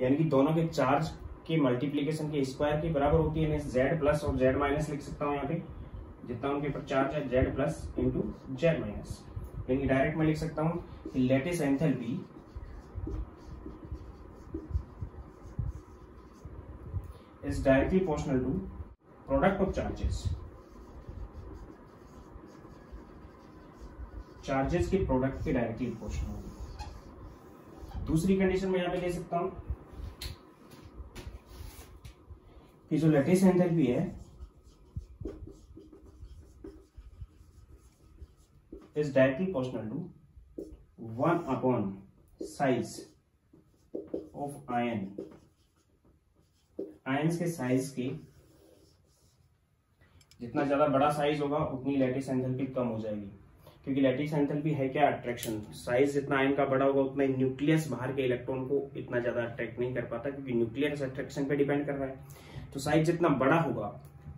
यानी कि दोनों के चार्ज के मल्टीप्लीकेशन के स्क्वायर के बराबर होती है। Z प्लस और Z माइनस लिख सकता हूं यहाँ पे, जितना उनके ऊपर चार्ज है Z plus into Z minus, यानी डायरेक्ट मैं लिख सकता हूं कि lattice enthalpy is directly proportional to product of charges, charges के प्रोडक्ट के डायरेक्टली प्रोपोर्शनल होगी। दूसरी कंडीशन में यहां पे ले सकता हूं कि जो लैटिस एंथैल्पी है is directly proportional to 1 upon size of ion, ions के साइज के जितना ज्यादा बड़ा साइज होगा उतनी लैटिस एंथैल्पी कम हो जाएगी, क्योंकि लैटिस एंथैल्पी है क्या? अट्रैक्शन। साइज जितना आयन का बड़ा होगा उतना न्यूक्लियस बाहर के इलेक्ट्रॉन को इतना ज्यादा अट्रैक्ट नहीं कर पाता, क्योंकि न्यूक्लियस अट्रैक्शन पे डिपेंड कर रहा है। तो साइज जितना बड़ा होगा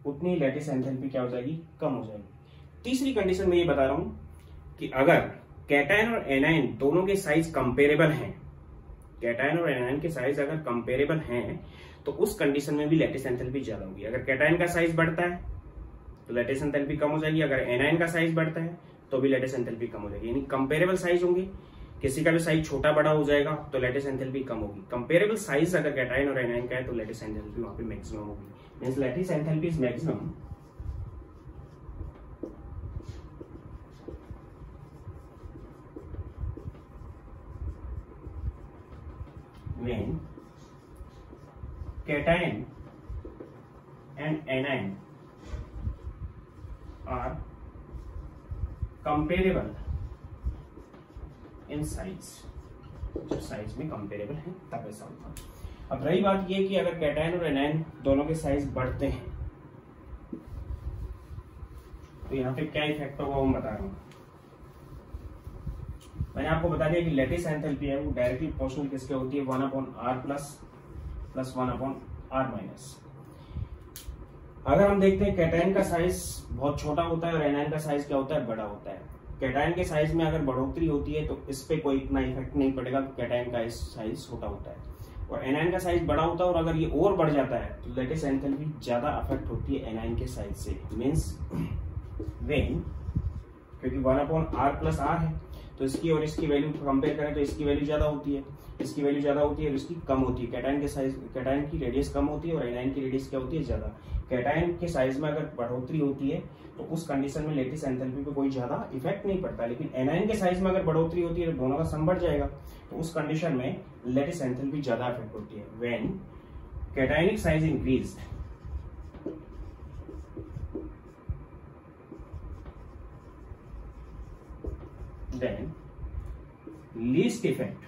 उतनी लैटिस एंथैल्पी क्या हो जाएगी? कम हो जाएगी। तीसरी कंडीशन में ये बता रहा हूं कि अगर कैटायन और एनायन दोनों के साइज कंपेरेबल हैं, कैटायन और एनायन के साइज अगर कंपेरेबल हैं तो उस कंडीशन में भी लैटिस एंथैल्पी ज्यादा होगी। अगर कैटायन का साइज बढ़ता है तो लैटिस एंथैल्पी कम हो जाएगी, अगर एनायन का साइज बढ़ता है तो भी लैटिस एंथैल्पी कम हो जाएगी। यानी कंपेरेबल साइज होंगे, किसी का भी साइज छोटा बड़ा हो जाएगा तो लैटिस एंथैल्पी कम होगी। कंपेरेबल साइज अगर कैटायन और एनायन का है तो लैटिस एंथैल्पी वहां पे मैक्सिमम होगी। Means lattice enthalpy is maximum when cation and anion are comparable in size। जब साइज में कंपेरेबल है तब ऐसा होगा। अब रही बात यह कि अगर कैटायन और एनायन दोनों के साइज बढ़ते हैं तो यहाँ पे क्या इफेक्ट होगा वो बता रहा हूं। मैंने आपको बता दिया कि लैटिस एंथैल्पी है वो डायरेक्टली प्रोपोर्शनल किसके होती है? 1 upon R plus 1 upon R minus. अगर हम देखते हैं कैटायन का साइज बहुत छोटा होता है और एनायन का साइज क्या होता है? बड़ा होता है। कैटायन के साइज में अगर बढ़ोतरी होती है तो इस पे कोई इतना इफेक्ट नहीं पड़ेगा, कैटायन का साइज छोटा होता है, और एनायन का साइज बड़ा होता है और अगर ये और बढ़ जाता है तो लैटिस एंथैल्पी ज्यादा अफेक्ट होती है एनायन के साइज से। मीन्स वेन, क्योंकि 1 अपॉन R प्लस R है तो इसकी और इसकी वैल्यू कंपेयर करें तो इसकी वैल्यू ज्यादा होती है, इसकी वैल्यू ज्यादा होती है और इसकी कम होती है। कैटायन के साइज, कैटायन की रेडियस कम होती है और एनायन की रेडियस क्या होती है? ज्यादा। कैटायन के साइज में अगर बढ़ोतरी होती है तो उस कंडीशन में लैटिस एंथैल्पी पे कोई ज्यादा इफेक्ट नहीं पड़ता, लेकिन एनायन के साइज में अगर बढ़ोतरी होती है तो दोनों का सम बढ़ जाएगा, तो उस कंडीशन में लैटिस एंथैल्पी ज्यादा इफेक्ट होती है। When cationic size increase then least effect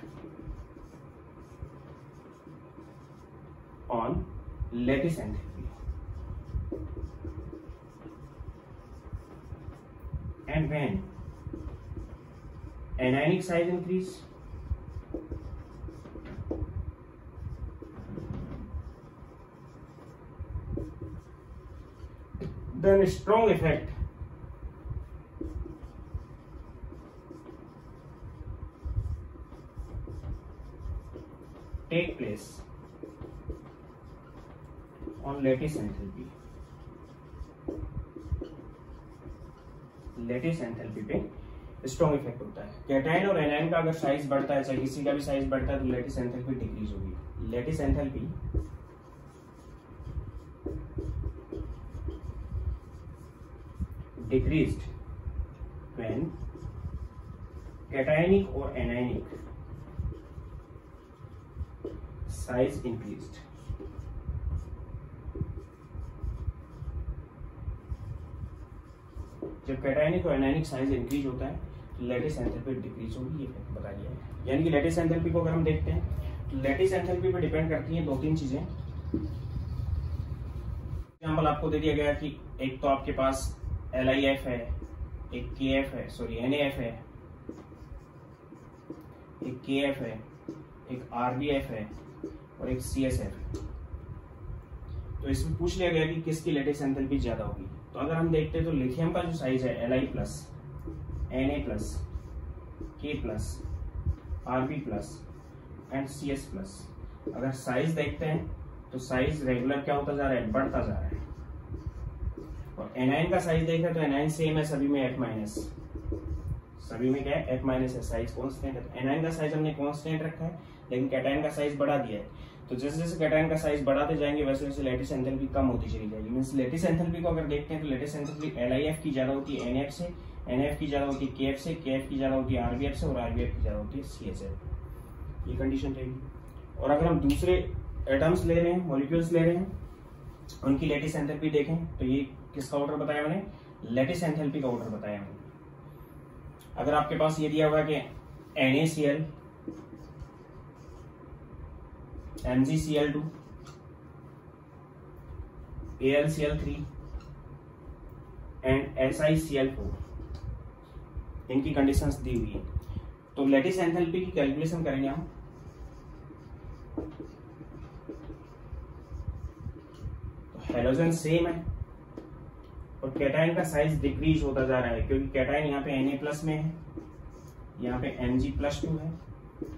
on lattice enthalpy, and when anionic size increase then strong effect take place on lattice enthalpy। Lattice enthalpy पे स्ट्रॉन्ग इफेक्ट होता है। Cation और anion का अगर size बढ़ता है, चाहे किसी का भी साइज बढ़ता है, तो लैटिस एंथैल्पी डिक्रीज होगी। Lattice enthalpy decreased when cationic और एनायनिक साइज इंक्रीज्ड। जब कैटायनिक और एनायनिक साइज इंक्रीज होता है तो लैटिस एंथैल्पी डिक्रीज होगी, ये बता दिया है। यानी कि लैटिस एंथैल्पी को अगर हम देखते हैं तो लैटिस एंथैल्पी पे डिपेंड करती हैं 2-3 चीजें। एग्जाम्पल आपको दे दिया गया कि एक तो आपके पास LIF है, एक KF है, सॉरी NAF है, एक KF है, एक RBF है और एक CSF है। तो इसमें पूछ लिया गया कि किसकी लैटिस एंथैल्पी ज्यादा होगी। तो अगर हम देखते हैं तो लिथियम का जो साइज है Li+, Na+, K+, Rb+ and CS+, अगर साइज देखते हैं तो साइज रेगुलर क्या होता जा रहा है, बढ़ता जा रहा है। और एनायन का साइज देखें तो एनायन सेम है सभी में, F-, सभी में क्या है, F- है, साइज कांस्टेंट है। एनायन का साइज हमने कांस्टेंट रखा है, लेकिन कैटायन का साइज बढ़ा दिया है। तो जैसे जैसे कैटायन का साइज बढ़ाते जाएंगे वैसे वैसे लैटिस एंथैल्पी कम होती चली जाएगी। मींस लैटिस एंथैल्पी को अगर देखते हैं तो लैटिस एंथैल्पी LIF की ज्यादा होती है NF से, NF की ज्यादा होती है KF से, KF की ज्यादा होती है RBF से और RBF की ज्यादा होती है CSF। ये कंडीशन रहेगी। और अगर हम दूसरे एटम्स ले रहे हैं, मॉलिक्यूल्स ले रहे हैं, उनकी लैटिस एंथैल्पी देखें तो ये किसका ऑर्डर बताया मैंने, लैटिस एंथैल्पी का ऑर्डर बताया मैंने। अगर आपके पास ये दिया हुआ है कि NaCl, MgCl2, AlCl3 and SiCl4, इनकी कंडीशंस दी हुई है। तो लैटिस एंथैल्पी की कैलकुलेशन करेंगे हम। तो हेलोजन सेम है और कैटायन का साइज डिक्रीज होता जा रहा है, क्योंकि कैटायन यहाँ पे Na+ में है, यहाँ पे Mg+2 है,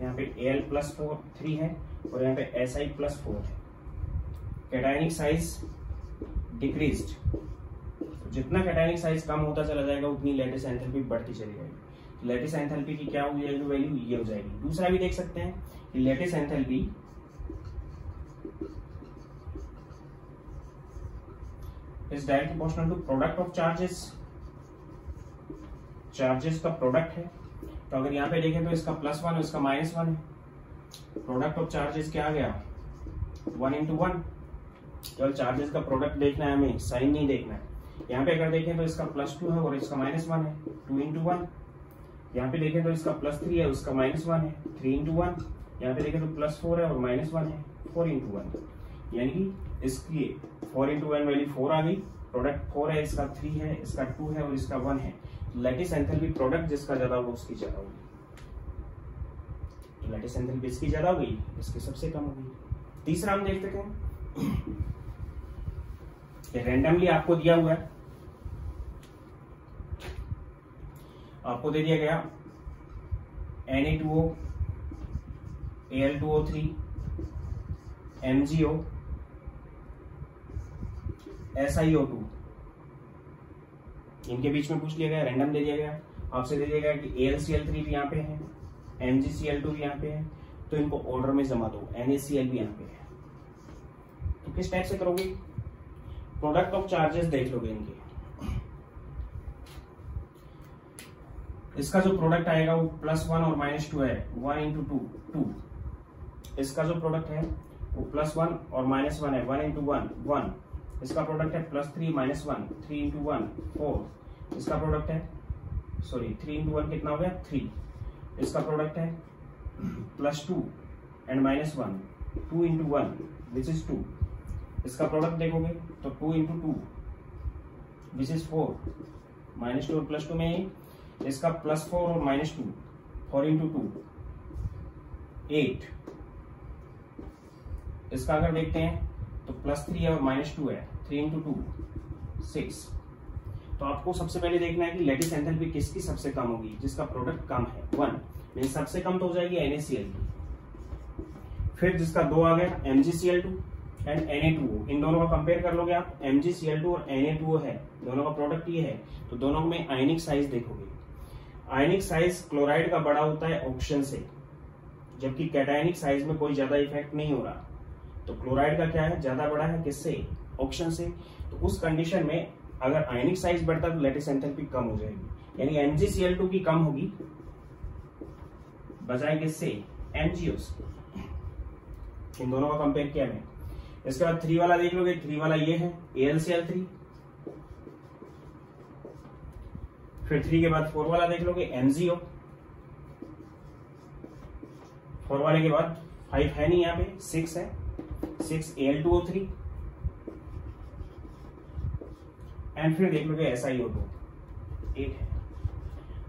यहाँ पे Al+3 है और यहाँ पे Si+4 है। कैटायनिक साइज डिक्रीज्ड, तो जितना कैटायनिक साइज कम होता चला जाएगा उतनी लैटिस एंथैल्पी बढ़ती चली जाएगी। लैटिस एंथैल्पी की क्या हो जाएगी वैल्यू, ये हो जाएगी। दूसरा भी देख सकते हैं कि lattice enthalpy is directly proportional to product of charges. Charges का प्रोडक्ट है, तो अगर यहाँ पे देखें तो इसका +1 और इसका -1 है। प्रोडक्ट ऑफ चार्जेस क्या आ गया, 1:1। केवल चार्जेस का प्रोडक्ट देखना है हमें, साइन नहीं देखना है। यहाँ पे अगर देखें तो इसका +2 है और इसका -1 है, 2:1। यहाँ पे देखें तो इसका +3 है, उसका -1 है, 3:1। यहाँ पे देखें तो +4 है और -1 है, 4:1। यानी कि इसकी 4:1 वैल्यू 4 आ गई। प्रोडक्ट 4 है, इसका 3 है, इसका 2 है और इसका 1 है। लैटिस एंथैल्पी प्रोडक्ट जिसका ज्यादा होगा उसकी ज्यादा होगी। तो लैटिस एंथैल्पी इसकी ज्यादा हो गई, इसकी सबसे कम हो गई। तीसरा हम देखते हैं रैंडमली आपको दिया हुआ है, आपको दे दिया गया Na2O, Al2O3, MgO, SiO2, इनके बीच में पूछ लिया गया, रैंडम दे दिया गया। आपसे दे दिया गया कि AlCl3 भी यहाँ पे है, MgCl2 भी यहाँ पे है, तो इनको ऑर्डर में जमा दो। NaCl भी यहाँ पे है। तो किस टाइप से करोगे, प्रोडक्ट ऑफ चार्जेस देख लोगे इनके। इसका जो प्रोडक्ट आएगा वो +1 और -2 है, 1:2 2। इसका जो प्रोडक्ट है वो +1 और -1 है, 1:1 1। इसका प्रोडक्ट है +3 -1, 3:1 4। इसका प्रोडक्ट है 3:1 कितना हो गया, 3। इसका प्रोडक्ट है +2 एंड -1, 2:1 विच इज 2। इसका प्रोडक्ट देखोगे तो 2:2 विच इज 4। -2 और +2 में ही इसका +4 और -2, 4:2 8। इसका अगर देखते हैं तो +3 और -2 है, 3:2 6। तो आपको सबसे पहले देखना है कि लैटिस एंथैल्पी किसकी सबसे कम होगी, जिसका प्रोडक्ट कम है 1, मीन सबसे कम तो हो जाएगी NaCl की। फिर जिसका 2 आ गया MgCl2 एंड Na2O, इन दोनों का कंपेयर कर लोगे आप। MgCl2 और Na2O है, दोनों का प्रोडक्ट ये है, तो दोनों में आयनिक साइज देखोगे। आयनिक साइज क्लोराइड का बड़ा होता है ऑक्सीजन से, जबकि कैटायनिक साइज में कोई ज्यादा इफेक्ट नहीं हो रहा। तो क्लोराइड का क्या है, ज्यादा बड़ा है, किससे, ऑक्सीजन से। तो उस कंडीशन में अगर आयनिक साइज बढ़ता तो लैटिस एंथैल्पी कम हो जाएगी, यानी MgCl2 की कम होगी बजाय किससे, MgO से। इन दोनों का कंपेयर किया मैं। इसके बाद 3 वाला देख लोगे, 3 वाला ये है AlCl3। फिर 3 के बाद 4 वाला देख लोगे MgO। 4 वाले के बाद 5 है नहीं, यहाँ पे 6 है, 6 Al2O3। एंड फिर देख लोगे SiO2 8 है।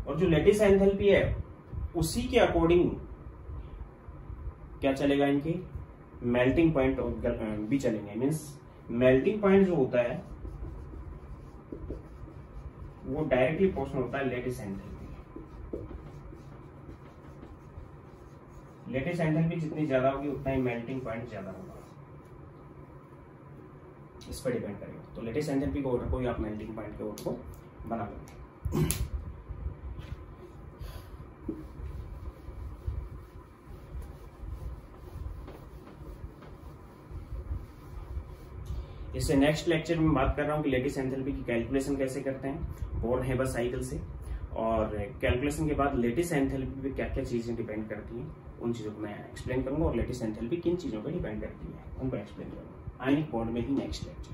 और जो लेटिस एंथैल्पी है उसी के अकॉर्डिंग क्या चलेगा, इनके मेल्टिंग पॉइंट भी चलेंगे। मीन्स मेल्टिंग पॉइंट जो होता है वो डायरेक्टली प्रोपोर्शनल होता है लेटिस एंथैल्पी। लेटिस एंथैल्पी जितनी ज्यादा होगी उतना ही मेल्टिंग पॉइंट ज्यादा होगा, इस पर डिपेंड करेगा। तो लेटिस एंथैल्पी को ऑर्डर को आप मेल्टिंग पॉइंट के ऑर्डर को बना लो। इससे नेक्स्ट लेक्चर में बात कर रहा हूँ कि लेटिस एंथैल्पी की कैलकुलेशन कैसे करते हैं बोर्न-हेबर साइकिल से, और कैलकुलेशन के बाद लेटिस एंथैल्पी पे क्या क्या चीजें डिपेंड करती हैं उन चीजों को मैं एक्सप्लेन करूंगा, और लेटिस एंथैल्पी किन चीजों पर डिपेंड करती है उनको एक्सप्लेन करूंगा आयनिक बॉन्ड में ही नेक्स्ट लेक्चर।